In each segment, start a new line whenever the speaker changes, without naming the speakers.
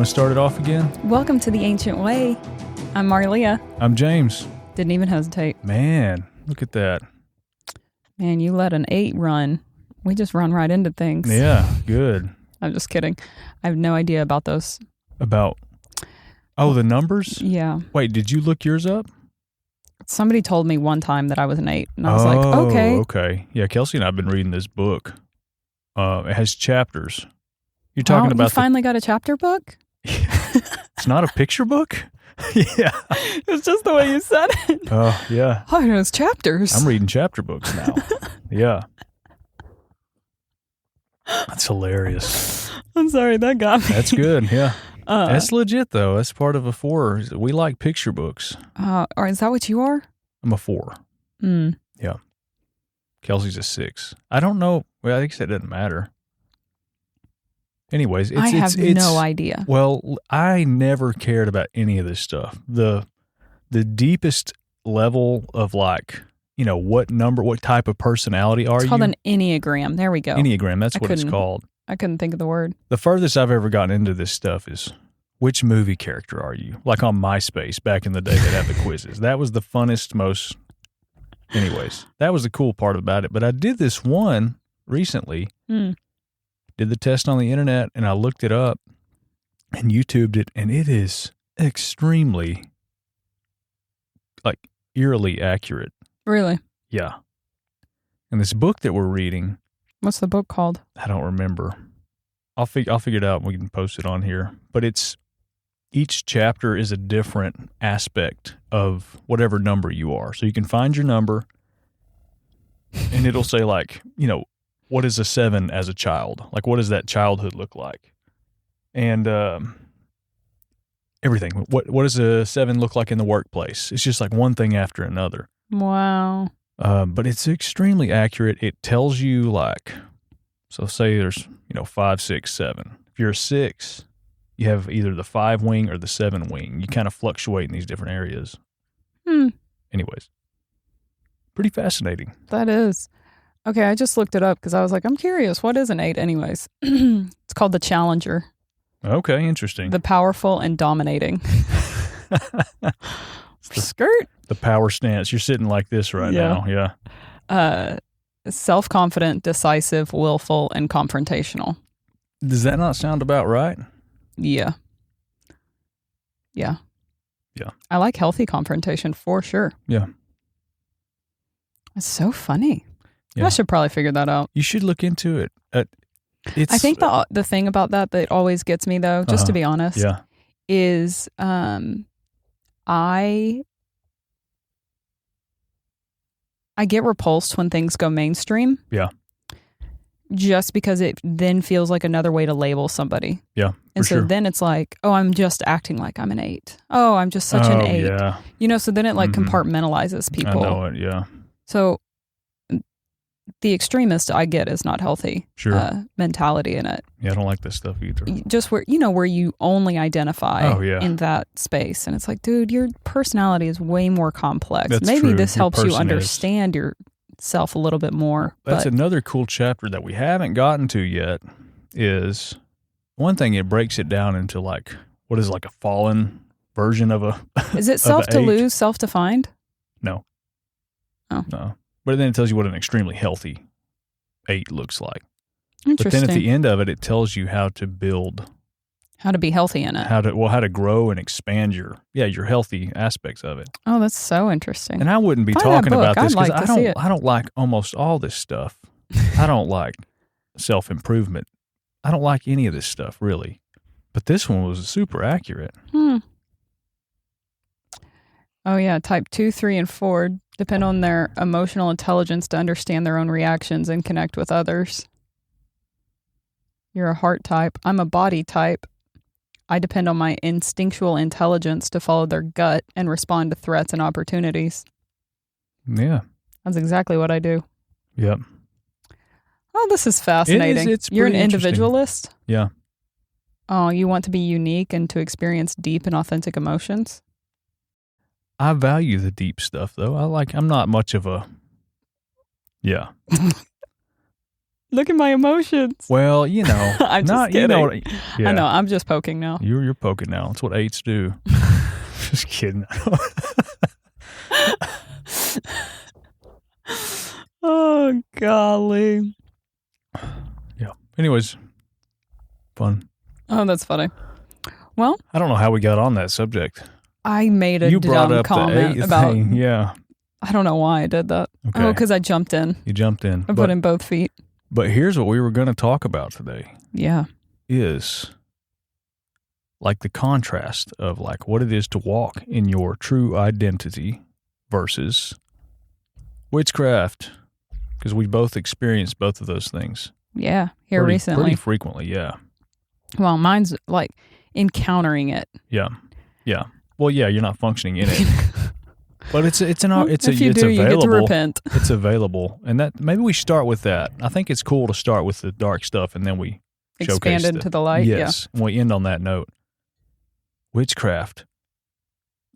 to start it off again?
Welcome to The Ancient Way. I'm Marlia.
I'm James.
Didn't even hesitate.
Man, look at that.
Man, you let an 8 run. We just run right into things.
Yeah, good.
I'm just kidding. I have no idea about those.
About, the numbers?
Yeah.
Wait, did you look yours up?
Somebody told me one time that I was an 8, and I was like, okay.
Okay. Yeah, Kelsey and I have been reading this book. It has chapters. You're talking about
you finally got a chapter book?
It's not a picture book? Yeah.
It's just the way you said it.
Oh, yeah.
Oh, it was chapters.
I'm reading chapter books now. Yeah. That's hilarious.
I'm sorry, that got me.
That's good, yeah. That's legit, though. That's part of a 4. We like picture books.
Or is that what you are?
I'm a 4.
Mm.
Yeah. Kelsey's a 6. I don't know. Well, I guess that doesn't matter. Anyways,
I have no idea.
Well, I never cared about any of this stuff. The deepest level of what type of personality are you?
It's called an Enneagram. There we go.
Enneagram, that's what it's called.
I couldn't think of the word.
The furthest I've ever gotten into this stuff is which movie character are you? Like on MySpace back in the day, they'd have the quizzes. That was the funnest, most... Anyways, that was the cool part about it. But I did this one recently. Did the test on the internet, and I looked it up and YouTubed it, and it is extremely, eerily accurate.
Really?
Yeah. And this book that we're reading...
What's the book called?
I don't remember. I'll figure it out and we can post it on here. But each chapter is a different aspect of whatever number you are. So you can find your number, and it'll say what is a 7 as a child? Like, what does that childhood look like? And everything. What does a 7 look like in the workplace? It's just like one thing after another.
Wow.
But it's extremely accurate. It tells you so say there's, 5, 6, 7. If you're a 6, you have either the 5 wing or the 7 wing. You kind of fluctuate in these different areas. Anyways, pretty fascinating.
That is. Okay, I just looked it up because I was like, I'm curious. What is an 8 anyways? It's called the Challenger.
Okay, interesting.
The powerful and dominating. Skirt.
The power stance. You're sitting like this right now. Yeah.
Self-confident, decisive, willful, and confrontational.
Does that not sound about right?
Yeah. I like healthy confrontation for sure.
Yeah.
It's so funny.
Yeah.
I should probably figure that out.
You should look into it.
I think the thing about that always gets me, though, just to be honest, is I get repulsed when things go mainstream.
Yeah.
Just because it then feels like another way to label somebody.
Yeah.
And so then it's like, oh, I'm just acting like I'm an 8. Oh, I'm just such an 8.
Yeah.
So then it compartmentalizes people.
I know it, yeah.
So the extremist I get is not healthy mentality in it.
Yeah, I don't like this stuff either.
Just where you only identify in that space. And it's like, dude, your personality is way more complex.
That's
Maybe
true.
this helps you
Your person
understand yourself a little bit more.
That's another cool chapter that we haven't gotten to yet is one thing, it breaks it down into what is a fallen version of a
Is it self-to-lose, self-defined?
No.
Oh.
No. But then it tells you what an extremely healthy 8 looks like.
Interesting.
But then at the end of it, it tells you how to build.
How to be healthy in it.
How to grow and expand your healthy aspects of it.
Oh, that's so interesting.
And I wouldn't be
Find
talking
that book.
about this because
I'd like to see it.
I don't like almost all this stuff. I don't like self-improvement. I don't like any of this stuff, really. But this one was super accurate.
Oh, yeah. Type 2, 3, and 4 depend on their emotional intelligence to understand their own reactions and connect with others. You're a heart type. I'm a body type. I depend on my instinctual intelligence to follow their gut and respond to threats and opportunities.
Yeah.
That's exactly what I do.
Yep.
Oh, this is fascinating.
It's
You're an
pretty interesting.
individualist?
Yeah.
Oh, you want to be unique and to experience deep and authentic emotions?
I value the deep stuff, though. I'm not much of a... Yeah.
Look at my emotions.
Well, you know,
I'm just kidding.
You know, yeah,
I know. I'm just poking now.
You're poking now. That's what eights do. Just kidding.
Oh, golly.
Yeah. Anyways, fun.
Oh, that's funny. Well,
I don't know how we got on that subject.
I made a
You brought
dumb
up the
comment
eight
about.
thing. Yeah.
I don't know why I did that.
Okay.
Oh, because I jumped in.
You jumped in.
I put in both feet.
But here's what we were going to talk about today
Yeah.
is like the contrast of like what it is to walk in your true identity versus witchcraft. Because we both experienced both of those things.
Yeah. Here recently.
Pretty frequently, yeah.
Well, mine's like encountering it.
Yeah. Yeah. Well, yeah, you're not functioning in it. But it's
if you
available.
do, you get to repent.
It's available. And that maybe we start with that. I think it's cool to start with the dark stuff and then we
Expand
showcase
into the light.
Yes. And we end on that note. Witchcraft.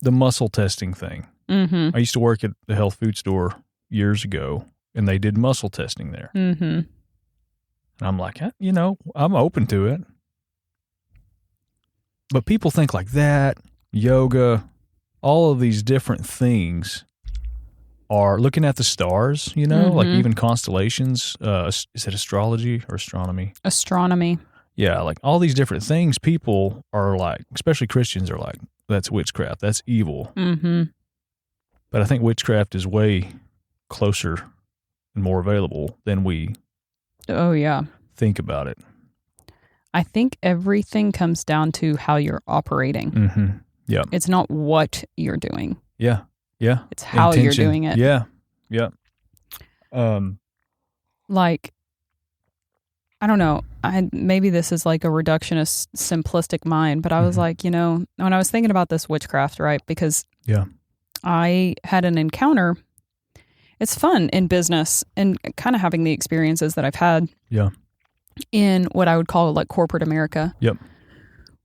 The muscle testing thing.
Yeah. Mm-hmm.
I used to work at the health food store years ago and they did muscle testing there.
Mm-hmm.
And I'm like, you know, I'm open to it. But people think like that, yoga, all of these different things are looking at the stars, you know, like even constellations. Is it astrology or astronomy?
Astronomy.
Yeah, like all these different things, people are like, especially Christians are like, that's witchcraft, that's evil.
Mm-hmm.
But I think witchcraft is way closer and more available than we
Oh, yeah.
think about it.
I think everything comes down to how you're operating.
Mm-hmm. Yeah.
It's not what you're doing.
Yeah. Yeah.
It's how you're doing it.
Yeah. Yeah.
Like, I don't know. Maybe this is like a reductionist, simplistic mind, but I was like, you know, when I was thinking about this witchcraft, right? Because I had an encounter. It's fun in business and kind of having the experiences that I've had.
Yeah.
In what I would call like corporate America.
Yep.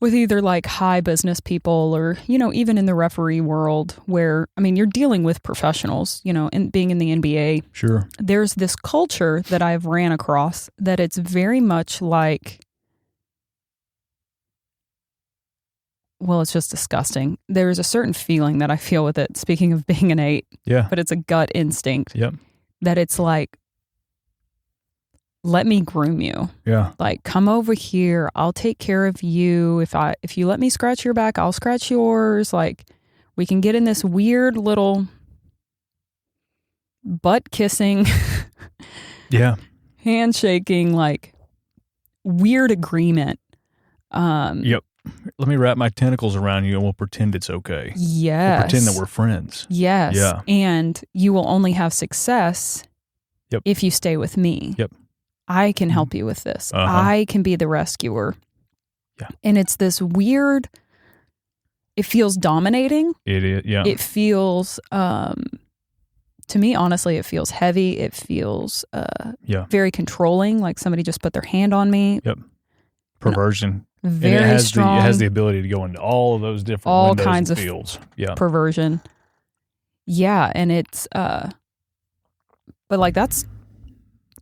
With either like high business people or, you know, even in the referee world where, I mean, you're dealing with professionals, you know, and being in the NBA.
Sure.
There's this culture that I've ran across that it's very much like, well, it's just disgusting. There's a certain feeling that I feel with it, speaking of being an 8.
Yeah.
But it's a gut instinct.
Yep.
That it's like, let me groom you.
Yeah.
Like, come over here. I'll take care of you. If you let me scratch your back, I'll scratch yours. Like, we can get in this weird little butt kissing,
Yeah.
handshaking, like weird agreement.
Yep. Let me wrap my tentacles around you and we'll pretend it's okay.
Yes.
We'll pretend that we're friends.
Yes.
Yeah.
And you will only have success
Yep.
if you stay with me.
Yep.
I can help you with this.
Uh-huh.
I can be the rescuer.
Yeah.
And it's this weird, it feels dominating.
It is. Yeah.
It feels, to me, honestly, it feels heavy. It feels very controlling, like somebody just put their hand on me.
Yep. Perversion.
Very
and it has
strong.
It has the ability to go into all of those different
all
windows
kinds
and
of
fields. Yeah.
Perversion. Yeah. And it's, but like that's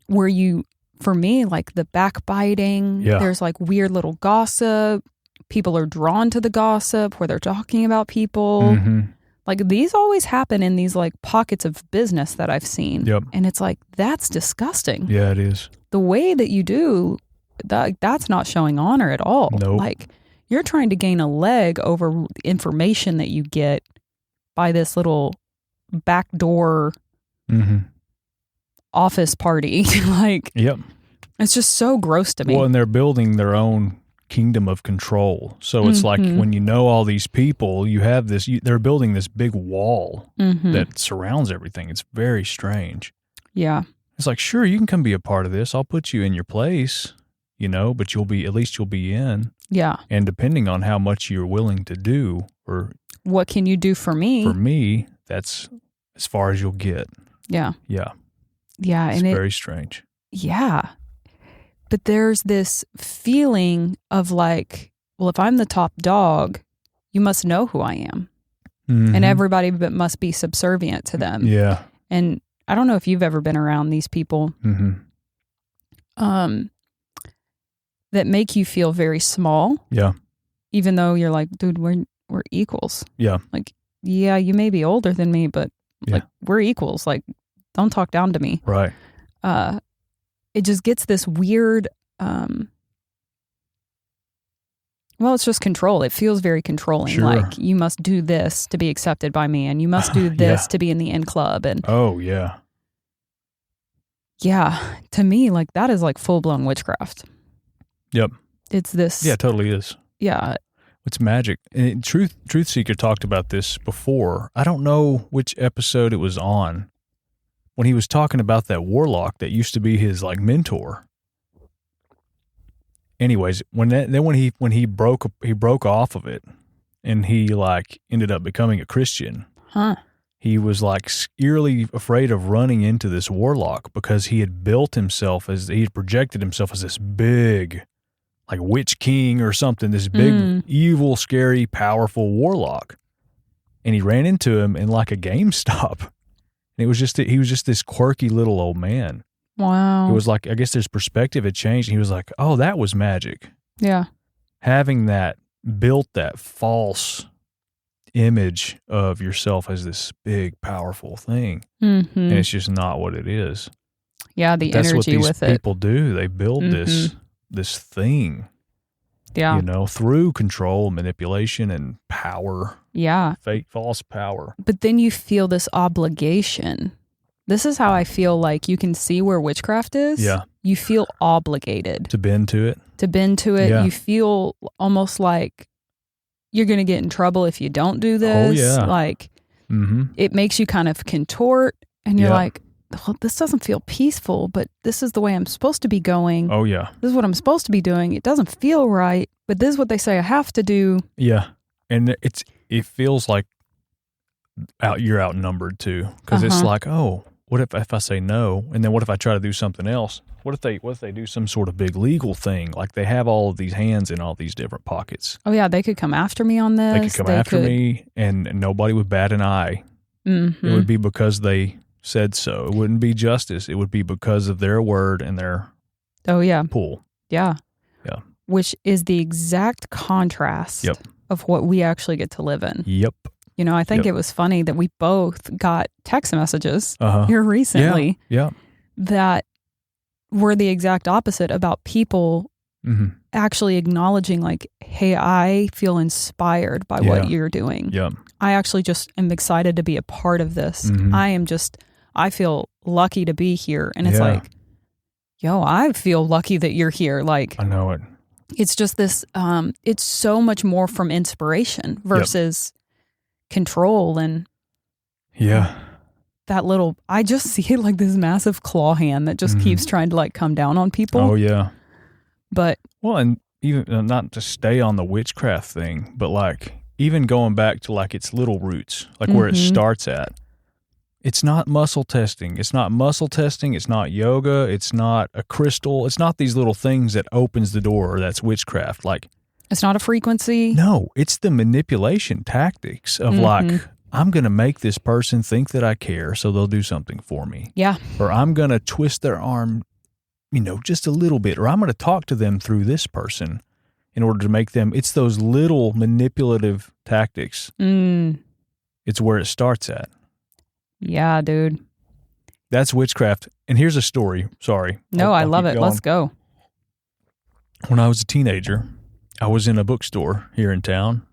where you, for me, like the backbiting, there's like weird little gossip. People are drawn to the gossip where they're talking about people.
Mm-hmm.
Like these always happen in these like pockets of business that I've seen.
Yep.
And it's like, that's disgusting.
Yeah, it is.
The way that you do, that's not showing honor at all.
Nope.
Like you're trying to gain a leg over information that you get by this little backdoor office party. Like,
yep.
It's just so gross to me.
Well, and they're building their own kingdom of control. So it's like when you know all these people, you have this, they're building this big wall that surrounds everything. It's very strange.
Yeah.
It's like, sure, you can come be a part of this. I'll put you in your place, you know, but at least you'll be in.
Yeah.
And depending on how much you're willing to do or
what can you do for me?
For me, that's as far as you'll get.
Yeah.
Yeah.
Yeah.
It's very strange.
Yeah. But there's this feeling of like, well, if I'm the top dog, you must know who I am. And everybody must be subservient to them.
Yeah.
And I don't know if you've ever been around these people. that make you feel very small.
Yeah.
Even though you're like, dude, we're equals.
Yeah.
Like, yeah, you may be older than me, but like we're equals. Like, don't talk down to me.
Right.
It just gets this weird, well, it's just control. It feels very controlling.
Sure.
Like, you must do this to be accepted by me, and you must do this to be in the in club. And
oh, yeah.
Yeah, to me, like, that is like full-blown witchcraft.
Yep.
It's this.
Yeah, it totally is.
Yeah.
It's magic. And Truth Seeker talked about this before. I don't know which episode it was on when he was talking about that warlock that used to be his like mentor. Anyways, when he broke off of it and he like ended up becoming a Christian.
Huh.
He was like eerily afraid of running into this warlock because he had he had projected himself as this big, like witch king or something, this big, evil, scary, powerful warlock. And he ran into him in like a GameStop. And he was just this quirky little old man.
Wow.
It was like, I guess his perspective had changed. And he was like, oh, that was magic.
Yeah.
Having built that false image of yourself as this big, powerful thing.
Mm-hmm.
And it's just not what it is.
Yeah, the
That's
energy
what
with
these people do. They build this thing.
Yeah.
Through control, manipulation, and power.
Yeah.
Fake, false power.
But then you feel this obligation. This is how I feel like you can see where witchcraft is.
Yeah.
You feel obligated.
To bend to it.
Yeah. You feel almost like you're going to get in trouble if you don't do this.
Oh, yeah.
Like, it makes you kind of contort, and you're like, well, this doesn't feel peaceful, but this is the way I'm supposed to be going.
Oh, yeah.
This is what I'm supposed to be doing. It doesn't feel right, but this is what they say I have to do.
Yeah. And it feels like you're outnumbered too. Because it's like, oh, what if I say no? And then what if I try to do something else? What if they do some sort of big legal thing? Like they have all of these hands in all these different pockets.
Oh, yeah. They could come after me on this.
They could come after me and nobody would bat an eye. Mm-hmm. It would be because they said so. It wouldn't be justice. It would be because of their word and their pull.
Yeah.
Yeah.
Which is the exact contrast of what we actually get to live in.
Yep.
I think it was funny that we both got text messages here recently that were the exact opposite about people actually acknowledging like, hey, I feel inspired by what you're doing.
Yeah.
I actually just am excited to be a part of this. I feel lucky to be here. And it's like, yo, I feel lucky that you're here. Like,
I know it.
It's just this, it's so much more from inspiration versus control. And that little, I just see it like this massive claw hand that just keeps trying to like come down on people.
Oh, yeah.
But,
well, and even not to stay on the witchcraft thing, but like even going back to like its little roots, like where it starts at. It's not muscle testing. It's not muscle testing. It's not yoga. It's not a crystal. It's not these little things that opens the door. That's witchcraft. Like,
it's not a frequency.
No, it's the manipulation tactics of like, I'm going to make this person think that I care, so they'll do something for me.
Yeah.
Or I'm going to twist their arm, just a little bit. Or I'm going to talk to them through this person in order to make them. It's those little manipulative tactics. It's where it starts at.
Yeah, dude.
That's witchcraft. And here's a story. Sorry.
No, I love it. Let's go.
When I was a teenager, I was in a bookstore here in town,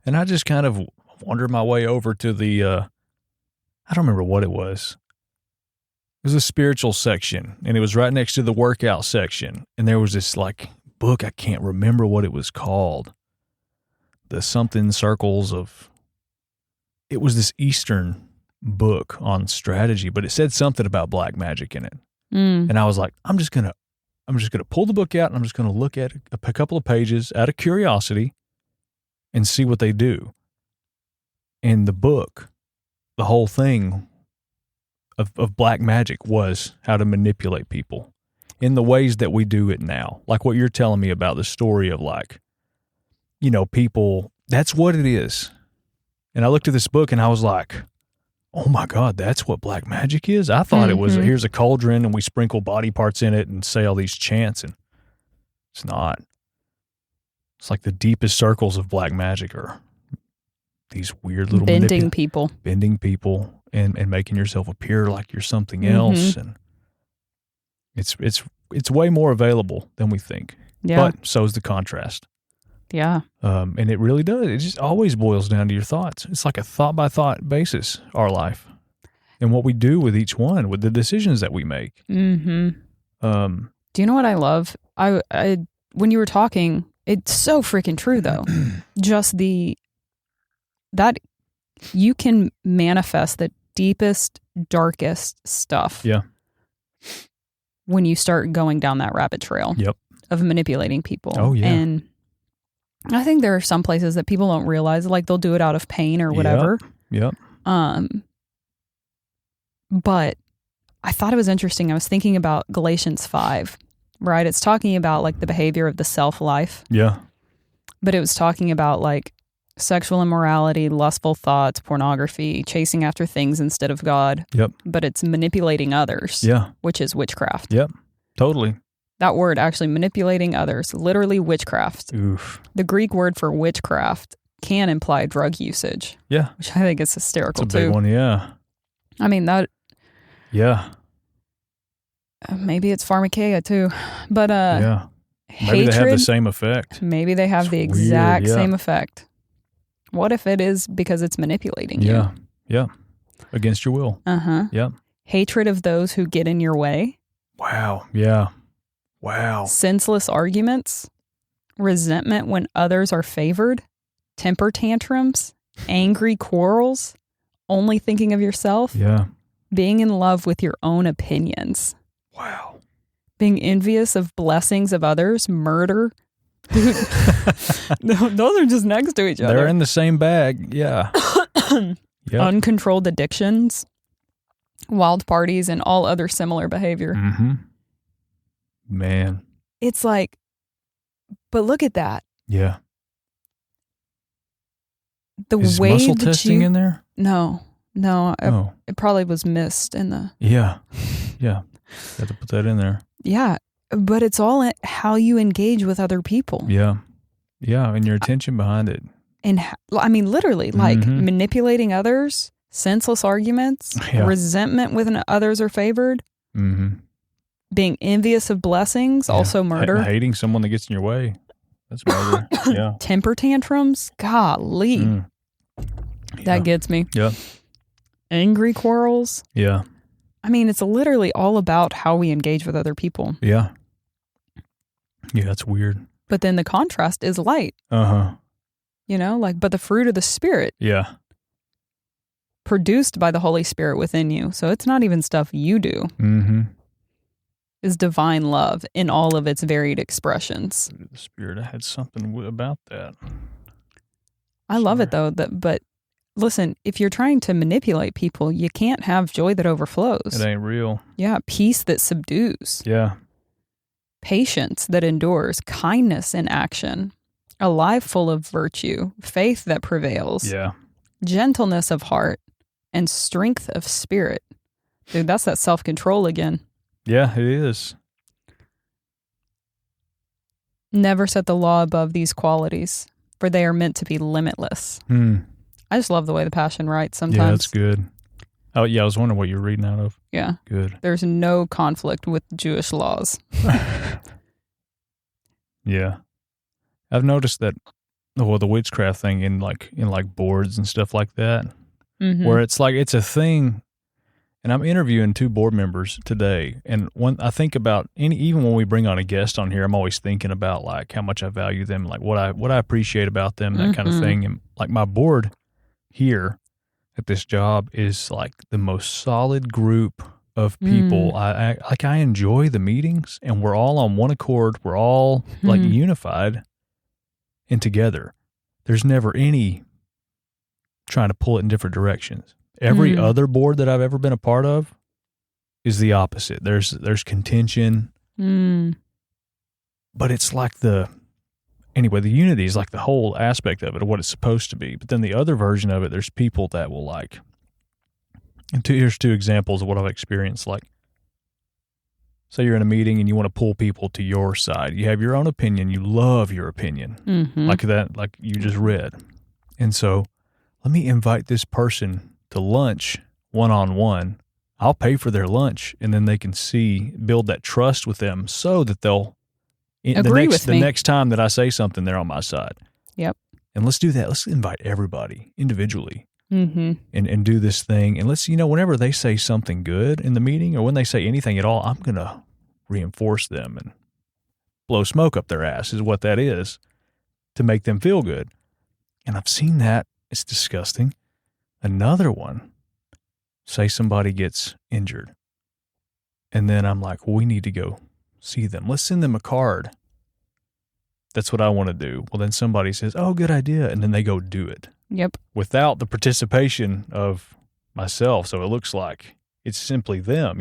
and I just kind of wandered my way over to the, I don't remember what it was. It was a spiritual section, and it was right next to the workout section. And there was this like book, I can't remember what it was called. The something circles of, it was this Eastern book on strategy, but it said something about black magic in it. And I was like, I'm just gonna pull the book out and I'm just gonna look at a couple of pages out of curiosity and see what they do. And the book, the whole thing of black magic was how to manipulate people in the ways that we do it now. Like what you're telling me about the story of like, people, that's what it is. And I looked at this book and I was like, oh my God, that's what black magic is? I thought it was, here's a cauldron and we sprinkle body parts in it and say all these chants, and it's not. It's like the deepest circles of black magic are these weird little
bending people
and making yourself appear like you're something else. And it's way more available than we think.
Yeah.
But so is the contrast.
Yeah.
And it really does. It just always boils down to your thoughts. It's like a thought by thought basis, our life, and what we do with each one, with the decisions that we make.
Mm-hmm. Do you know what I love? I when you were talking, it's so freaking true though. Just that you can manifest the deepest, darkest stuff.
Yeah.
When you start going down that rabbit trail.
Yep.
Of manipulating people.
Oh yeah.
And I think there are some places that people don't realize, like they'll do it out of pain or whatever.
Yep.
But I thought it was interesting. I was thinking about Galatians 5, right? It's talking about like the behavior of the self-life.
Yeah.
But it was talking about like sexual immorality, lustful thoughts, pornography, chasing after things instead of God.
Yep.
But it's manipulating others.
Yeah.
Which is witchcraft.
Yep. Totally.
That word, actually, manipulating others, literally witchcraft.
Oof.
The Greek word for witchcraft can imply drug usage.
Yeah.
Which I think is hysterical,
It's a big
too.
one, yeah.
I mean, that...
Yeah.
Maybe it's pharmakeia, too. But,
yeah. Maybe
hatred,
they have the same effect.
Maybe they have
It's
the exact
weird, yeah.
same effect. What if it is because it's manipulating you?
Yeah. Yeah. Against your will.
Uh-huh.
Yeah.
Hatred of those who get in your way.
Wow. Yeah. Wow.
Senseless arguments. Resentment when others are favored. Temper tantrums. Angry quarrels. Only thinking of yourself.
Yeah.
Being in love with your own opinions.
Wow.
Being envious of blessings of others. Murder. Dude, those are just next to each other.
They're in the same bag. Yeah. Yep.
Uncontrolled addictions. Wild parties and all other similar behavior.
Mm-hmm. Man.
It's like, but look at that.
Yeah.
The
Is
way
muscle
that
testing
you...
in there?
No.
Oh.
It probably was missed in the...
Yeah. Yeah. Got to put that in there.
Yeah. But it's all in how you engage with other people.
Yeah. Yeah. And your attention behind it.
And I mean, literally, like manipulating others, senseless arguments, resentment when others are favored, being envious of blessings, also murder.
Hating someone that gets in your way. That's murder. Yeah.
Temper tantrums. Golly. That gets me.
Yeah.
Angry quarrels.
Yeah.
I mean, it's literally all about how we engage with other people.
Yeah. Yeah, that's weird.
But then the contrast is light.
Uh-huh.
You know, like, but the fruit of the Spirit.
Yeah.
Produced by the Holy Spirit within you. So it's not even stuff you do.
Mm-hmm.
Is divine love in all of its varied expressions.
Fruit of the Spirit. I had something about that.
I love it though. But listen, if you're trying to manipulate people, you can't have joy that overflows.
It ain't real.
Yeah. Peace that subdues.
Yeah.
Patience that endures. Kindness in action. A life full of virtue. Faith that prevails.
Yeah.
Gentleness of heart. And strength of spirit. Dude, that's that self-control again.
Yeah, it is.
Never set the law above these qualities, for they are meant to be limitless. I just love the way the Passion writes sometimes.
Yeah, that's good. Oh, yeah, I was wondering what you're reading out of.
Yeah.
Good.
There's no conflict with Jewish laws.
Yeah. I've noticed that, well, the witchcraft thing in boards and stuff like that, where it's like, it's a thing. And I'm interviewing 2 board members today. And when I think about even when we bring on a guest on here, I'm always thinking about like how much I value them, like what I appreciate about them, that kind of thing. And like my board here at this job is like the most solid group of people. I enjoy the meetings, and we're all on one accord. We're all like unified and together. There's never any trying to pull it in different directions. Every other board that I've ever been a part of is the opposite. There's contention, but it's like the unity is like the whole aspect of it, of what it's supposed to be. But then the other version of it, there's people that will like And here's two examples of what I've experienced. Like, say you're in a meeting and you want to pull people to your side. You have your own opinion. You love your opinion, like you just read. And so let me invite this person to lunch one-on-one. I'll pay for their lunch, and then they can build that trust with them so that they'll, the next time that I say something, they're on my side.
Yep.
And let's do that. Let's invite everybody individually and do this thing. And let's, whenever they say something good in the meeting or when they say anything at all, I'm going to reinforce them and blow smoke up their ass is what that is to make them feel good. And I've seen that. It's disgusting. Another one, say somebody gets injured. And then I'm like, well, we need to go see them. Let's send them a card. That's what I want to do. Well, then somebody says, oh, good idea. And then they go do it.
Yep.
Without the participation of myself. So it looks like it's simply them,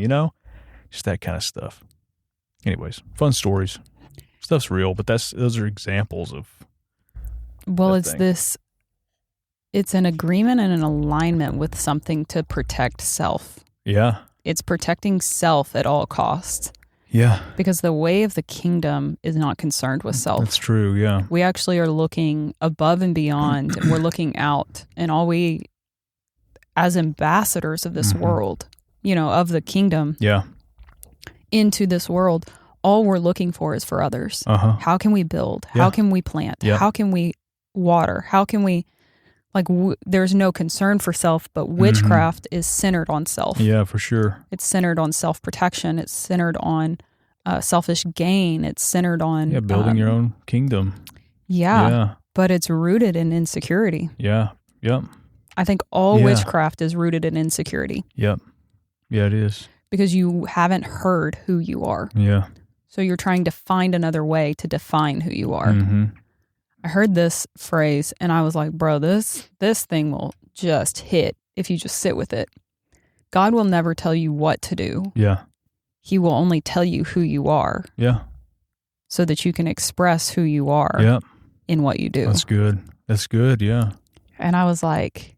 just that kind of stuff. Anyways, fun stories. Stuff's real, but those are examples of.
Well, it's an agreement and an alignment with something to protect self.
Yeah.
It's protecting self at all costs.
Yeah.
Because the way of the kingdom is not concerned with self.
That's true, yeah.
We actually are looking above and beyond, and we're looking out. And as ambassadors of this world, of the kingdom, into this world, all we're looking for is for others. How can we build? How can we plant? How can we water? How can we, there's no concern for self, but witchcraft is centered on self.
Yeah, for sure.
It's centered on self-protection. It's centered on selfish gain. It's centered on...
building your own kingdom.
Yeah, but it's rooted in insecurity.
Yeah, yep.
I think all witchcraft is rooted in insecurity.
Yep. Yeah, it is.
Because you haven't heard who you are.
Yeah.
So you're trying to find another way to define who you are. I heard this phrase and I was like, bro, this thing will just hit if you just sit with it. God will never tell you what to do.
Yeah.
He will only tell you who you are.
Yeah.
So that you can express who you are in what you do.
That's good. That's good, yeah.
And I was like,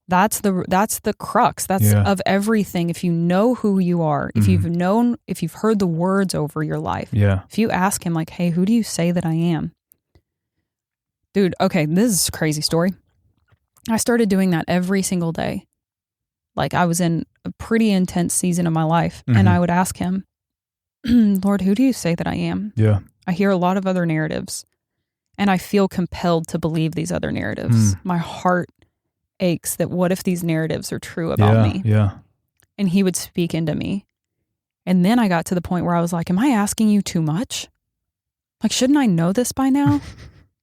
that's the crux. That's of everything. If you know who you are, if you've heard the words over your life, if you ask him like, hey, who do you say that I am? Dude, okay, this is a crazy story. I started doing that every single day. Like I was in a pretty intense season of my life and I would ask him, Lord, who do you say that I am? Yeah. I hear a lot of other narratives and I feel compelled to believe these other narratives. My heart aches that what if these narratives are true about me? Yeah. And he would speak into me. And then I got to the point where I was like, am I asking you too much? Like, shouldn't I know this by now?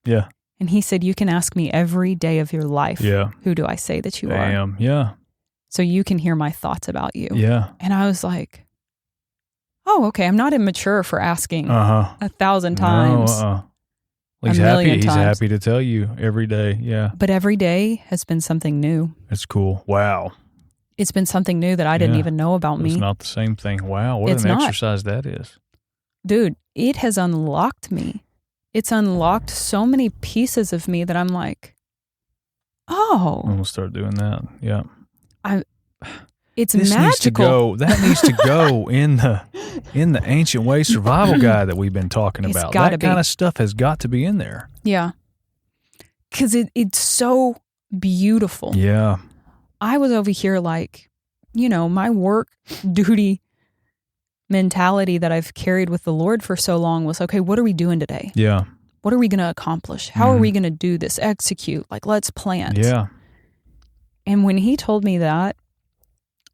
Yeah.
And he said, you can ask me every day of your life.
Yeah.
Who do I say that you are?
I am. Yeah.
So you can hear my thoughts about you.
Yeah.
And I was like, oh, okay. I'm not immature for asking 1,000 times.
No, He's happy to tell you every day. Yeah.
But every day has been something new.
It's cool. Wow.
It's been something new that I didn't even know about me.
It's not the same thing. Wow. What an exercise that is.
Dude, it has unlocked me. It's unlocked so many pieces of me that I'm like, oh.
I'm going to start doing that. Yeah.
It's
this
magical.
That needs to go in the Ancient Way survival guide that we've been talking about. That kind of stuff has got to be in there. Yeah.
Because it's so beautiful.
Yeah.
I was over here like, my work duty mentality that I've carried with the Lord for so long was, okay, what are we doing today?
Yeah.
What are we going to accomplish? How are we going to do this? Execute. Like, let's plant.
Yeah.
And when he told me that,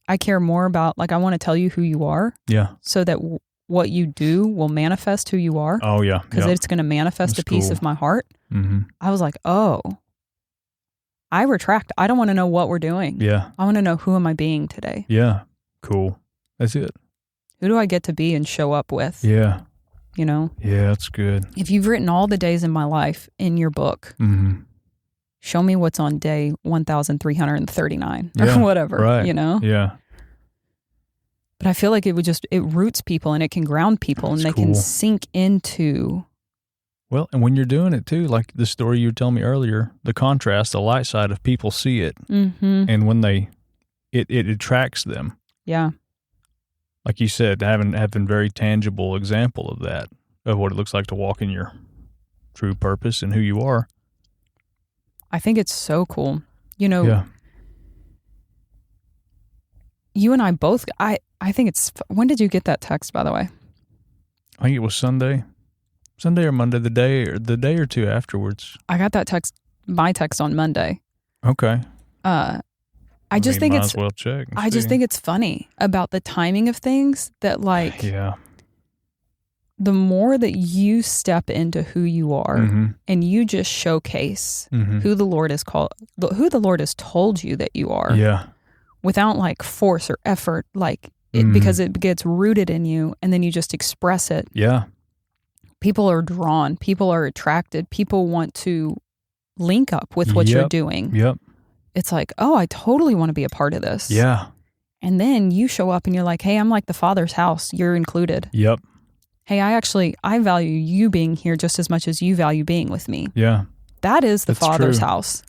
I care more about, like, I want to tell you who you are. Yeah. So that what you do will manifest who you are.
Oh, yeah.
Because it's going to manifest a piece of my heart. I was like, oh, I retract. I don't want to know what we're doing. Yeah. I want to know who am I being today.
Yeah. Cool. That's it.
Who do I get to be and show up with?
Yeah.
Yeah,
that's good.
If you've written all the days in my life in your book, show me what's on day 1,339 or whatever,
right. Yeah.
But I feel like it roots people and it can ground people and they can sink into.
Well, and when you're doing it too, like the story you were telling me earlier, the contrast, the light side of people see it. And when they it attracts them.
Yeah.
Like you said, having very tangible example of that, of what it looks like to walk in your true purpose and who you are.
I think it's so cool. You know,
Yeah.
you and I both, I think it's, when did you get that text, by the way?
I think it was Sunday or Monday, the day or two afterwards.
I got that my text on Monday.
Okay.
I just think
might
it's,
as well check and
I just
see.
think it's funny about the timing of things that like,
Yeah.
the more that you step into who you are
Mm-hmm.
and you just showcase
Mm-hmm.
who the Lord has told you that you are
Yeah.
without like force or effort, like it,
Mhm.
because it gets rooted in you and then you just express it.
Yeah.
People are drawn, people are attracted, people want to link up with what you're
Yep.
doing.
Yep.
It's like, oh, I totally want to be a part of this.
Yeah.
And then you show up and you're like, hey, I'm like the Father's house. You're included.
Yep.
Hey, I value you being here just as much as you value being with me.
Yeah.
That is the
That's
Father's
true.
house.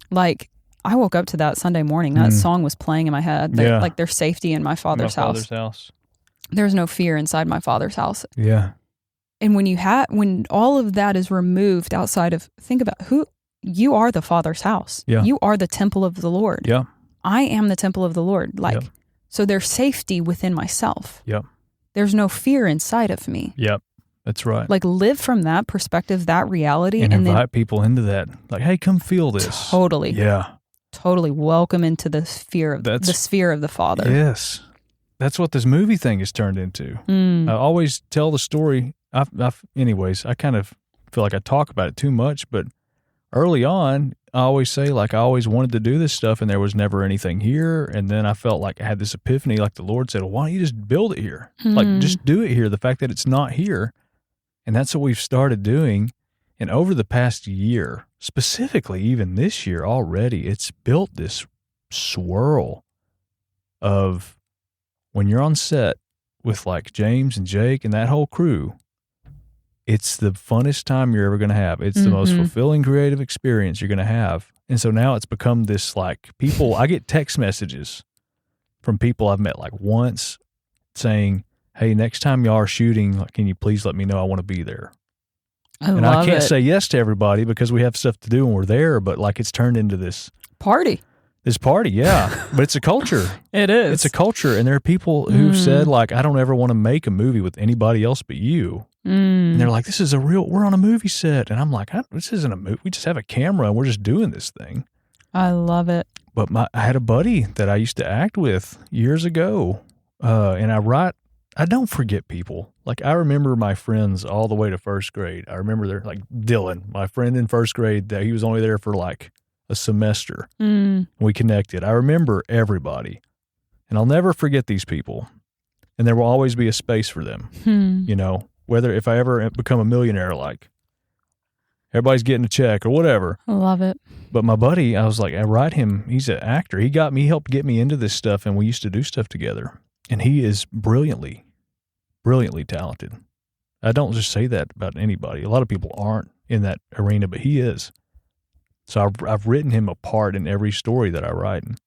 Like, I woke up to that Sunday morning. That song was playing in my head.
Yeah.
Like, there's safety in my Father's house. There's no fear inside my Father's house.
Yeah.
And when all of that is removed outside of, think about who you are, the Father's house.
Yeah.
You are the temple of the Lord.
Yeah.
I am the temple of the Lord. Like,
Yep.
so there's safety within myself.
Yep.
There's no fear inside of me.
Yep. That's right.
Like, live from that perspective, that reality,
and
and then
invite people into that. Like, hey, come feel this.
totally,
Yeah.
totally welcome into the sphere of the Father.
Yes. That's what this movie thing has turned into.
Mm.
I always tell the story. Anyways, I kind of feel like I talk about it too much, but early on, I always say, like, I always wanted to do this stuff and there was never anything here. And then I felt like I had this epiphany, like the Lord said, well, why don't you just build it here? Like, just do it here. The fact that it's not here. And that's what we've started doing. And over the past year, specifically even this year already, it's built this swirl of when you're on set with like James and Jake and that whole crew, it's the funnest time you're ever going to have. It's the most fulfilling creative experience you're going to have. And so now it's become this like people, I get text messages from people I've met like once saying, hey, next time y'all are shooting, like, can you please let me know? I want to be there. And I can't say yes to everybody because we have stuff to do and we're there, but like it's turned into this
party.
Yeah. But it's a culture.
It is.
It's a culture. And there are people who've said like, I don't ever want to make a movie with anybody else but you. And they're like, we're on a movie set. And I'm like, this isn't a movie. We just have a camera and we're just doing this thing.
I love it.
But I had a buddy that I used to act with years ago. And I don't forget people. Like, I remember my friends all the way to first grade. I remember like Dylan, my friend in first grade, that he was only there for like a semester. We connected. I remember everybody. And I'll never forget these people. And there will always be a space for them. You know, whether if I ever become a millionaire, like everybody's getting a check or whatever.
I love it.
But my buddy, I was like, I write him. He's an actor. He helped get me into this stuff, and we used to do stuff together. And he is brilliantly talented. I don't just say that about anybody. A lot of people aren't in that arena, but he is. So I've written him a part in every story that I write. And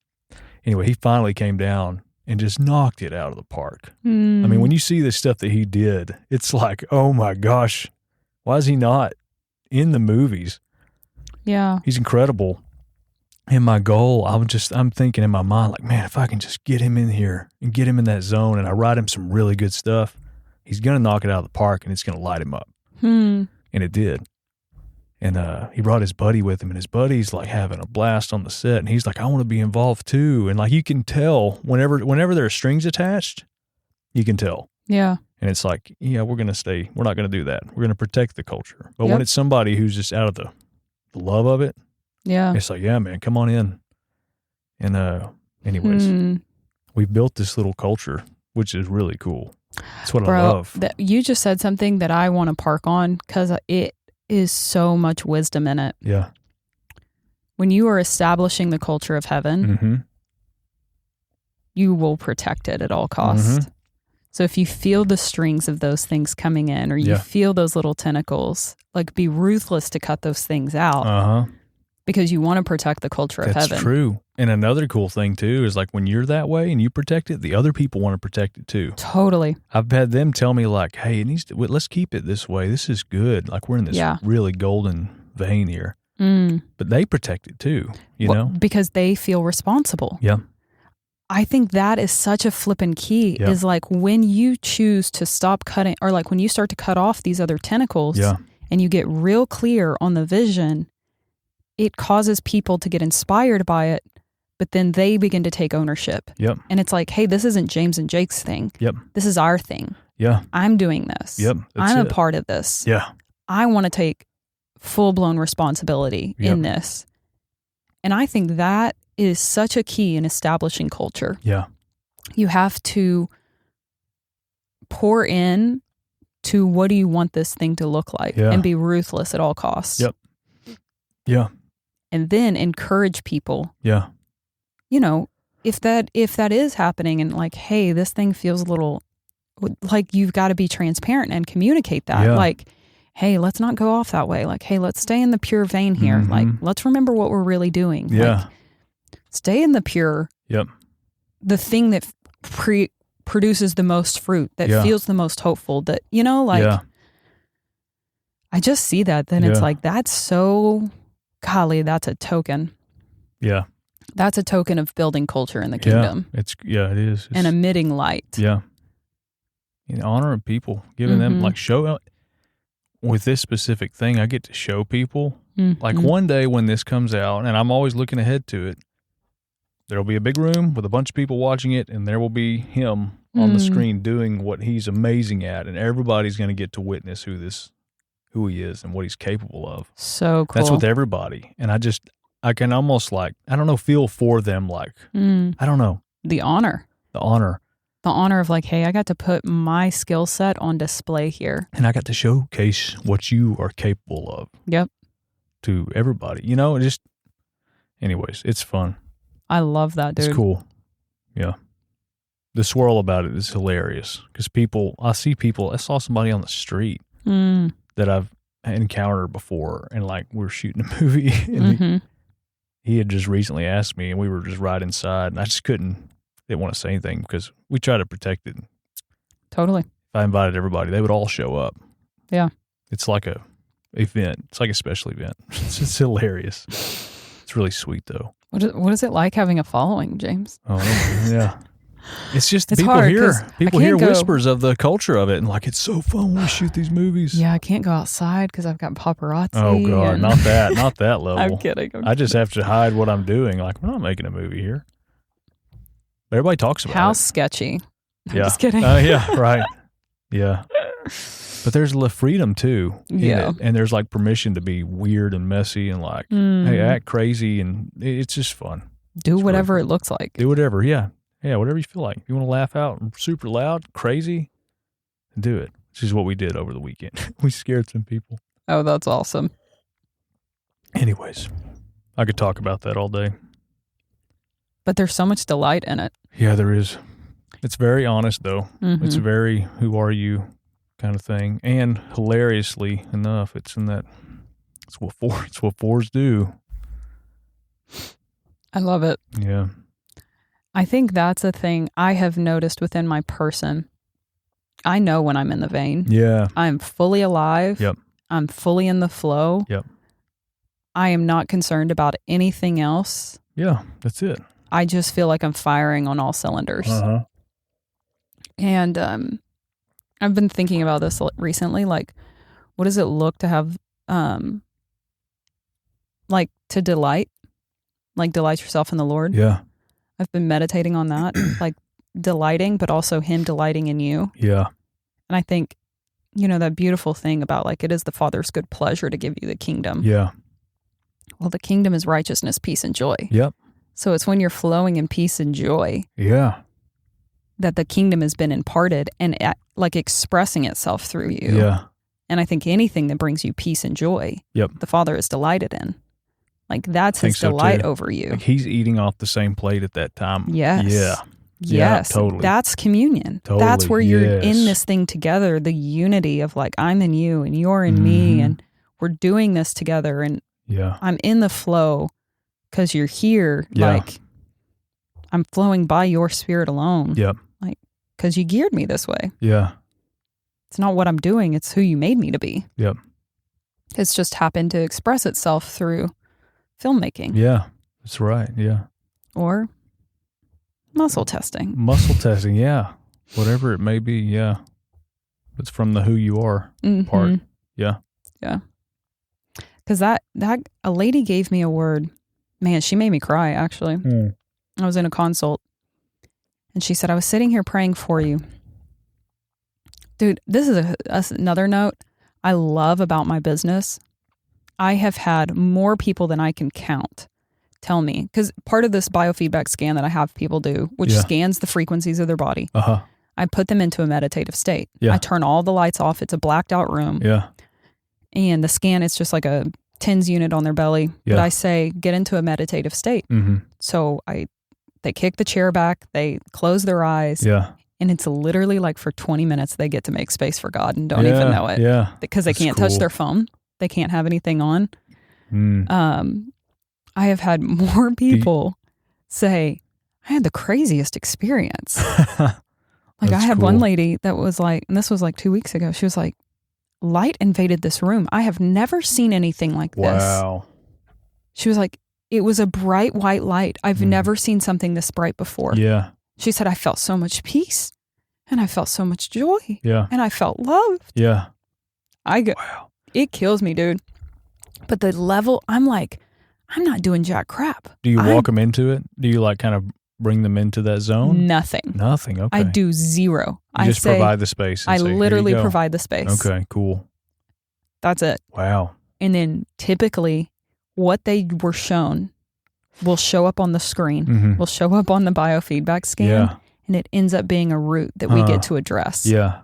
anyway, he finally came down and just knocked it out of the park. I mean, when you see the stuff that he did, it's like, oh my gosh, why is he not in the movies?
Yeah.
He's incredible. And my goal, I'm thinking in my mind, like, man, if I can just get him in here and get him in that zone and I write him some really good stuff, he's going to knock it out of the park and it's going to light him up. And it did. And he brought his buddy with him, and his buddy's like having a blast on the set. And he's like, I want to be involved too. And like, you can tell whenever there are strings attached, you can tell.
Yeah.
And it's like, yeah, we're not going to do that. We're going to protect the culture. But when it's somebody who's just out of the love of it,
yeah,
it's like, yeah, man, come on in. And anyways, we've built this little culture, which is really cool. That's what I love.
You just said something that I want to park on because it is so much wisdom in it.
Yeah.
When you are establishing the culture of heaven, you will protect it at all costs. So if you feel the strings of those things coming in, or you feel those little tentacles, like, be ruthless to cut those things out because you want to protect the culture of heaven.
That's true. And another cool thing too is like when you're that way and you protect it, the other people want to protect it too.
Totally.
I've had them tell me like, "Hey, it needs to, let's keep it this way. This is good. Like we're in this really golden vein here." But they protect it too, you know,
because they feel responsible.
Yeah.
I think that is such a flippin' key. Is like when you choose to stop cutting, or like when you start to cut off these other tentacles, and you get real clear on the vision, it causes people to get inspired by it. But then they begin to take ownership.
Yep.
And it's like, hey, this isn't James and Jake's thing.
Yep.
This is our thing.
Yeah.
I'm doing this.
Yep.
I'm a part of this.
Yeah.
I want to take full-blown responsibility in this. And I think that is such a key in establishing culture.
Yeah.
You have to pour in to what do you want this thing to look like and be ruthless at all costs.
Yep. Yeah.
And then encourage people.
Yeah.
You know, if that is happening and like, hey, this thing feels a little like, you've got to be transparent and communicate that.
Yeah.
Like, hey, let's not go off that way. Like, hey, let's stay in the pure vein here. Like, let's remember what we're really doing.
Yeah.
Like, stay in the pure.
Yep.
The thing that produces the most fruit, that feels the most hopeful, that, you know, like, I just see that. Then it's like, that's so, golly, that's a token.
Yeah.
That's a token of building culture in the kingdom.
It is.
And emitting light.
Yeah. You know, honoring people, giving them, like, show, with this specific thing, I get to show people, like one day when this comes out, and I'm always looking ahead to it, there'll be a big room with a bunch of people watching it, and there will be him on the screen doing what he's amazing at, and everybody's going to get to witness who he is and what he's capable of.
So cool.
That's with everybody. And I can almost like, I don't know, feel for them like, I don't know.
The honor.
The honor
of like, hey, I got to put my skill set on display here.
And I got to showcase what you are capable of.
Yep.
To everybody. You know, anyways, it's fun.
I love that, dude.
It's cool. Yeah. The swirl about it is hilarious because I saw somebody on the street that I've encountered before, and like we're shooting a movie and he had just recently asked me, and we were just right inside, and I just didn't want to say anything because we try to protect it.
Totally.
If I invited everybody, they would all show up.
Yeah.
It's like a event. It's like a special event. It's hilarious. It's really sweet though.
What is it like having a following, James?
Oh yeah. It's just
it's
people
hard,
hear whispers of the culture of it, and like, it's so fun when we shoot these movies.
Yeah, I can't go outside because I've got paparazzi.
Oh God, not that level.
I'm kidding.
I just have to hide what I'm doing. Like, we're not making a movie here. But everybody talks about
How
it.
sketchy. I'm
yeah.
just kidding.
Yeah, right. Yeah. But there's freedom too.
Yeah.
And there's like permission to be weird and messy and like, hey, act crazy, and it's just fun.
Do whatever it looks like.
Do whatever, yeah. Yeah, whatever you feel like. If you want to laugh out super loud, crazy, do it. Which is what we did over the weekend. We scared some people.
Oh, that's awesome.
Anyways, I could talk about that all day.
But there's so much delight in it.
Yeah, there is. It's very honest, though. It's very, who are you kind of thing. And hilariously enough, it's what fours do.
I love it.
Yeah.
I think that's a thing I have noticed within my person. I know when I'm in the vein.
Yeah.
I'm fully alive.
Yep.
I'm fully in the flow.
Yep.
I am not concerned about anything else.
Yeah, that's it.
I just feel like I'm firing on all cylinders. And I've been thinking about this recently. Like, what does it look to have, like, to delight? Like, delight yourself in the Lord?
Yeah.
I've been meditating on that, like delighting, but also Him delighting in you.
Yeah.
And I think, you know, that beautiful thing about like, it is the Father's good pleasure to give you the kingdom.
Yeah.
Well, the kingdom is righteousness, peace, and joy.
Yep.
So it's when you're flowing in peace and joy.
Yeah.
That the kingdom has been imparted and like expressing itself through you.
Yeah.
And I think anything that brings you peace and joy, the Father is delighted in. Like, that's His delight over you.
Like, He's eating off the same plate at that time.
Yes.
Yeah.
Yes.
Yeah, totally.
That's communion.
Totally.
That's where you're in this thing together, the unity of like, I'm in you and you're in me, and we're doing this together, and I'm in the flow because you're here. Like, I'm flowing by your spirit alone.
Yep.
Like, because you geared me this way.
Yeah.
It's not what I'm doing. It's who you made me to be.
Yep.
It's just happened to express itself through filmmaking.
Yeah. That's right. Yeah.
Or muscle testing.
Muscle testing. Yeah. Whatever it may be. Yeah. It's from the who you are part. Yeah.
Yeah. Because that a lady gave me a word. Man, she made me cry, actually. I was in a consult, and she said, I was sitting here praying for you. Dude, this is another note I love about my business. I have had more people than I can count tell me, because part of this biofeedback scan that I have people do, which scans the frequencies of their body, I put them into a meditative state. I turn all the lights off. It's a blacked out room.
Yeah.
And the scan, it's just like a TENS unit on their belly. But I say, get into a meditative state. So they kick the chair back, they close their eyes.
Yeah.
And it's literally like for 20 minutes, they get to make space for God and don't even know it.
Yeah.
Because they can't touch their phone. They can't have anything on. I have had more people say, I had the craziest experience. Like I had one lady that was like, and this was like 2 weeks ago, she was like, light invaded this room. I have never seen anything like this.
Wow.
She was like, it was a bright white light. I've never seen something this bright before.
Yeah.
She said, I felt so much peace and I felt so much joy.
Yeah.
And I felt loved.
Yeah.
Wow. It kills me, dude. But the level, I'm like, I'm not doing jack crap.
Do you walk them into it? Do you like kind of bring them into that zone?
Nothing.
Nothing. Okay.
I do zero.
You just provide the space.
I literally provide the space.
Okay, cool.
That's it.
Wow.
And then typically what they were shown will show up on the screen, will show up on the biofeedback scan, and it ends up being a root that we get to address.
Yeah.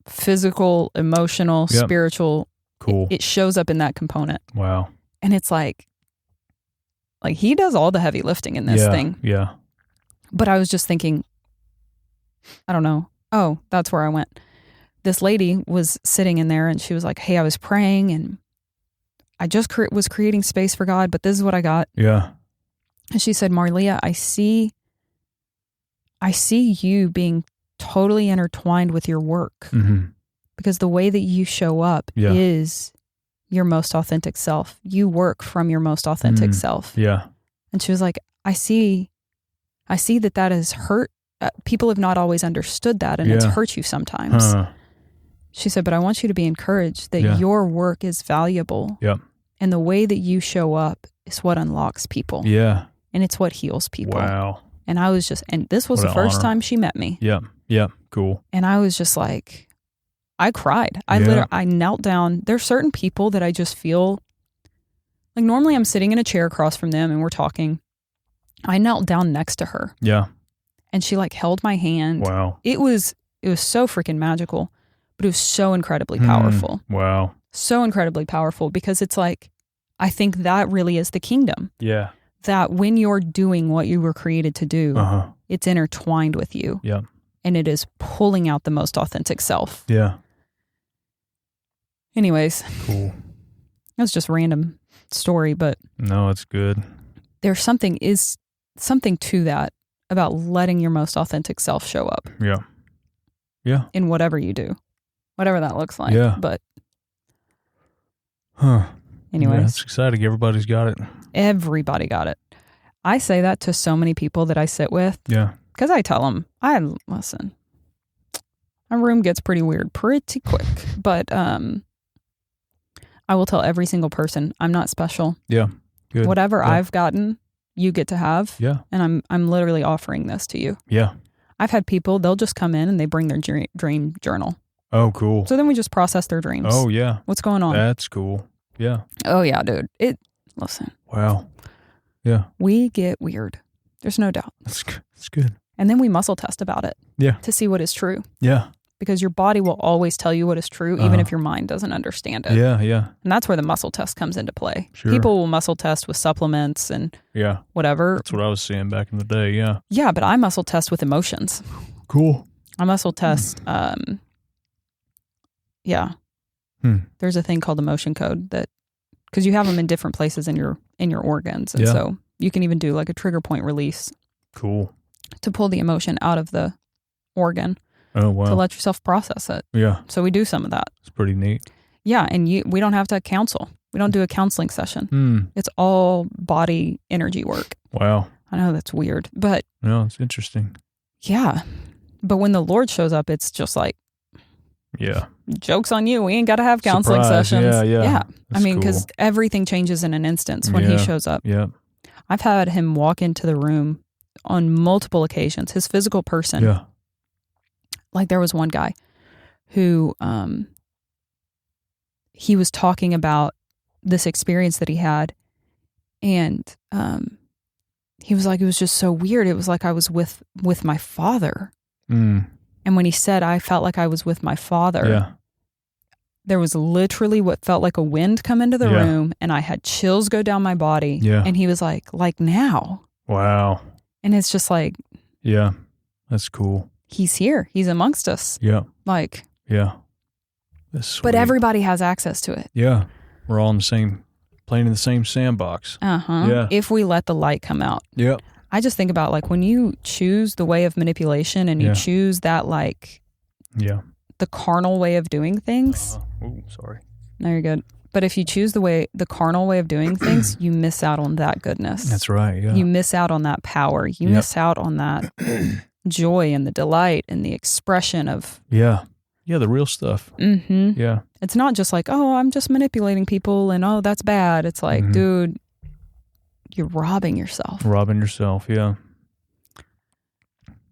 Physical, emotional, spiritual.
Cool.
It shows up in that component.
Wow.
And it's like he does all the heavy lifting in this thing.
Yeah.
But I was just thinking, I don't know. Oh, that's where I went. This lady was sitting in there and she was like, hey, I was praying and I just was creating space for God, but this is what I got.
Yeah.
And she said, Marlia, I see you being totally intertwined with your work because the way that you show up is your most authentic self. You work from your most authentic self.
Yeah.
And she was like, I see that has hurt. People have not always understood that and it's hurt you sometimes. She said, but I want you to be encouraged that your work is valuable.
Yep.
And the way that you show up is what unlocks people.
Yeah.
And it's what heals people.
Wow.
And I was just, and this was the first time she met me.
Yep. Yep. Cool.
And I was just like, I cried. I knelt down. There's certain people that I just feel like normally I'm sitting in a chair across from them and we're talking. I knelt down next to her.
Yeah.
And she like held my hand.
Wow.
It was so freaking magical, but it was so incredibly powerful.
Wow.
So incredibly powerful because it's like, I think that really is the kingdom.
Yeah.
That when you're doing what you were created to do, it's intertwined with you.
Yeah.
And it is pulling out the most authentic self.
Yeah.
Anyways.
Cool.
That was just a random story, but
no, it's good.
There's something to that about letting your most authentic self show up.
Yeah. Yeah.
In whatever you do. Whatever that looks like.
Yeah.
But
anyways. Yeah, it's exciting. Everybody's got it.
Everybody got it. I say that to so many people that I sit with.
Yeah.
Because I tell them, listen, my room gets pretty weird pretty quick. But I will tell every single person, I'm not special.
Yeah. Good.
Whatever I've gotten, you get to have.
Yeah.
And I'm literally offering this to you.
Yeah.
I've had people, they'll just come in and they bring their dream journal.
Oh, cool.
So then we just process their dreams.
Oh, yeah.
What's going on?
That's cool. Yeah.
Oh, yeah, dude. Listen.
Wow. Yeah.
We get weird. There's no doubt.
That's good.
And then we muscle test about it.
Yeah.
To see what is true.
Yeah.
Because your body will always tell you what is true, even if your mind doesn't understand it.
Yeah, yeah.
And that's where the muscle test comes into play.
Sure.
People will muscle test with supplements and whatever.
That's what I was seeing back in the day, yeah.
Yeah, but I muscle test with emotions.
Cool.
I muscle test, There's a thing called emotion code that, because you have them in different places in your organs. And so You can even do like a trigger point release
Cool.
to pull the emotion out of the organ
Oh,
to
wow.
let yourself process it.
Yeah.
So we do some of that.
It's pretty neat.
Yeah, and we don't have to counsel. We don't do a counseling session.
Hmm.
It's all body energy work.
Wow.
I know that's weird, but
No, it's interesting.
yeah. But when the Lord shows up, it's just like,
Yeah.
joke's on you. We ain't got to have counseling
Surprise.
sessions.
Yeah.
I
That's
mean, because
cool.
everything changes in an instance when he
Yeah.
shows up.
Yeah.
I've had him walk into the room on multiple occasions. His physical person.
Yeah.
Like there was one guy who he was talking about this experience that he had, and he was like, it was just so weird. It was like I was with my father.
Mm.
And when he said I felt like I was with my father,
Yeah.
there was literally what felt like a wind come into the
Yeah.
room, and I had chills go down my body.
Yeah.
And he was like now.
Wow.
And it's just like,
Yeah. That's cool.
he's here. He's amongst us.
Yeah.
Like,
Yeah. That's sweet.
but everybody has access to it.
Yeah. We're all in the same, playing in the same sandbox. Yeah.
If we let the light come out.
Yep.
I just think about like when you choose the way of manipulation and you
Yeah.
choose that like
Yeah.
the carnal way of doing things.
Ooh, sorry.
No, you're good. But if you choose the carnal way of doing things, you miss out on that goodness.
That's right. Yeah.
You miss out on that power. You
Yep.
miss out on that joy and the delight and the expression of.
Yeah. Yeah. The real stuff.
Mm-hmm.
Yeah.
It's not just like, oh, I'm just manipulating people and oh, that's bad. It's like,
Mhm.
dude, you're robbing yourself.
Robbing yourself. Yeah.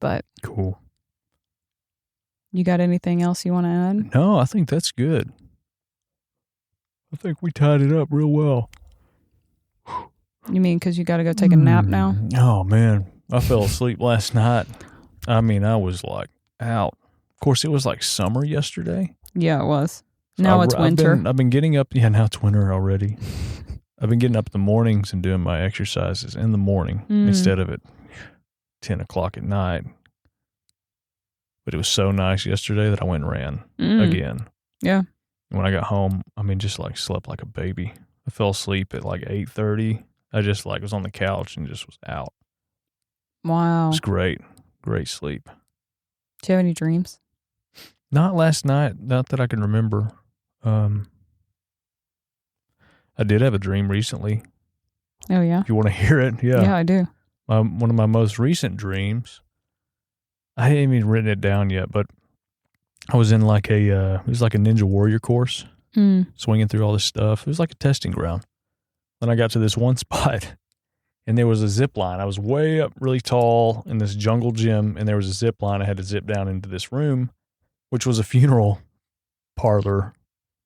But
Cool.
you got anything else you want to add?
No, I think that's good. I think we tied it up real well.
You mean because you got to go take a nap now?
Oh, man. I fell asleep last night. I mean, I was like out. Of course, it was like summer yesterday.
Yeah, it was. Now it's winter.
I've been getting up. Yeah, now it's winter already. I've been getting up in the mornings and doing my exercises in the morning instead of at 10 o'clock at night. But it was so nice yesterday that I went and ran again.
Yeah.
When I got home, I mean, just like slept like a baby. I fell asleep at like 8:30. I just like was on the couch and just was out.
Wow.
It was great. Great sleep.
Do you have any dreams?
Not last night. Not that I can remember. I did have a dream recently.
Oh, yeah?
If you want to hear it. Yeah.
Yeah, I do.
One of my most recent dreams, I hadn't even written it down yet, but I was in like it was like a Ninja Warrior course, swinging through all this stuff. It was like a testing ground. Then I got to this one spot and there was a zip line. I was way up really tall in this jungle gym and there was a zip line. I had to zip down into this room, which was a funeral parlor,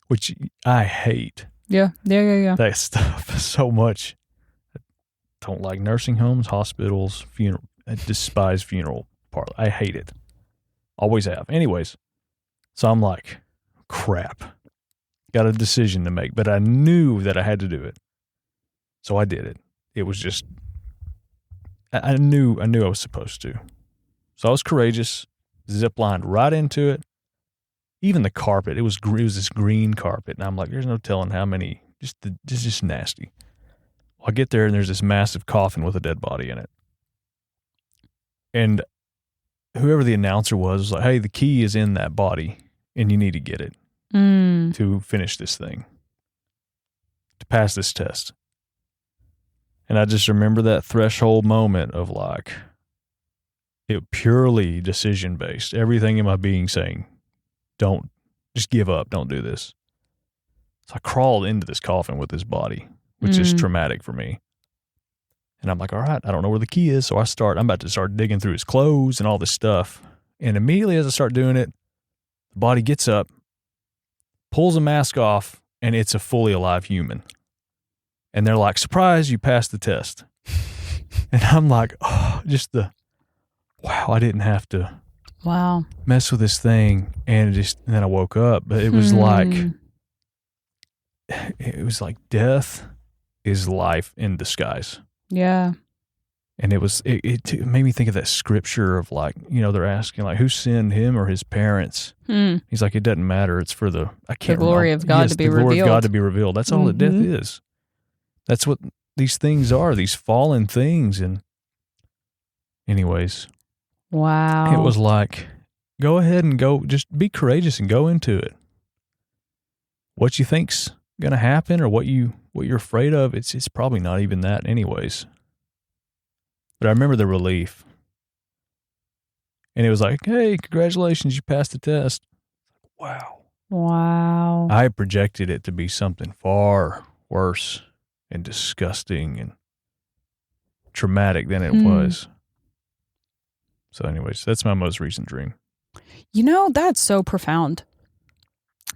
which I hate.
Yeah.
That stuff so much. I don't like nursing homes, hospitals, funeral. I despise funeral parlor. I hate it. Always have. Anyways, so I'm like, crap. Got a decision to make, but I knew that I had to do it. So I did it. It was just, I knew I was supposed to. So I was courageous, zip-lined right into it. Even the carpet, it was this green carpet. And I'm like, there's no telling how many, just nasty. Well, I get there and there's this massive coffin with a dead body in it. And whoever the announcer was like, hey, the key is in that body and you need to get it to finish this thing, to pass this test. And I just remember that threshold moment of like, it purely decision based. Everything in my being saying, don't, just give up. Don't do this. So I crawled into this coffin with this body, which is traumatic for me. And I'm like, all right, I don't know where the key is. So I'm about to start digging through his clothes and all this stuff. And immediately as I start doing it, the body gets up, pulls a mask off, and it's a fully alive human. And they're like, surprise, you passed the test. And I'm like, oh, wow, I didn't have to mess with this thing. And then I woke up, but it was like death is life in disguise.
Yeah.
And it made me think of that scripture of like, they're asking like, who sinned, him or his parents? He's like, it doesn't matter. It's for the
glory of God to be revealed.
The glory of God to be revealed. That's all that death is. That's what these things are, these fallen things. And anyways,
Wow.
it was like, go ahead and go, just be courageous and go into it. What you think's going to happen or what you're afraid of, it's probably not even that anyways. But I remember the relief. And it was like, hey, congratulations, you passed the test. Wow.
Wow.
I projected it to be something far worse and disgusting and traumatic than it was. So anyways, that's my most recent dream.
You know, that's so profound.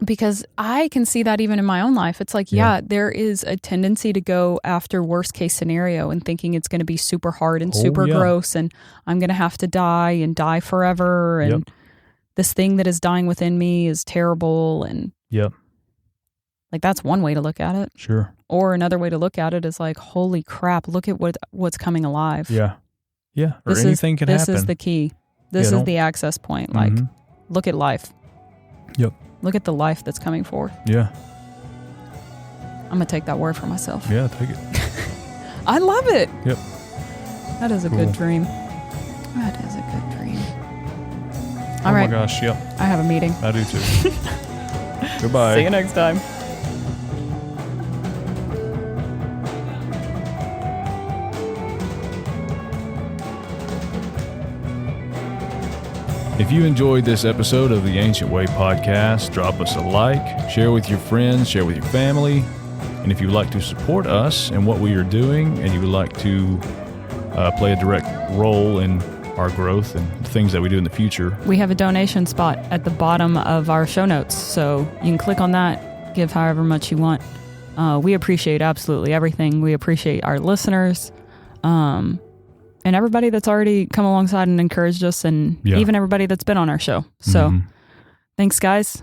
Because I can see that even in my own life. It's like, yeah, there is a tendency to go after worst case scenario and thinking it's going to be super hard and super gross and I'm going to have to die and die forever. And this thing that is dying within me is terrible. And like, that's one way to look at it.
Sure.
Or another way to look at it is like, holy crap, look at what's coming alive.
Yeah. Yeah. Or anything can happen.
This is the key. This is the access point. Like, look at life.
Yep.
Look at the life that's coming forth.
Yeah.
I'm going to take that word for myself.
Yeah, take it.
I love it.
Yep.
That is a good dream. That is a good dream. All right.
Oh my gosh, yep.
I have a meeting.
I do too. Goodbye.
See you next time.
If you enjoyed this episode of the Ancient Way podcast, drop us a like, share with your friends, share with your family. And if you'd like to support us and what we are doing, and you would like to play a direct role in our growth and the things that we do in the future,
we have a donation spot at the bottom of our show notes. So you can click on that, give however much you want. We appreciate absolutely everything. We appreciate our listeners. And everybody that's already come alongside and encouraged us, and even everybody that's been on our show. So thanks, guys.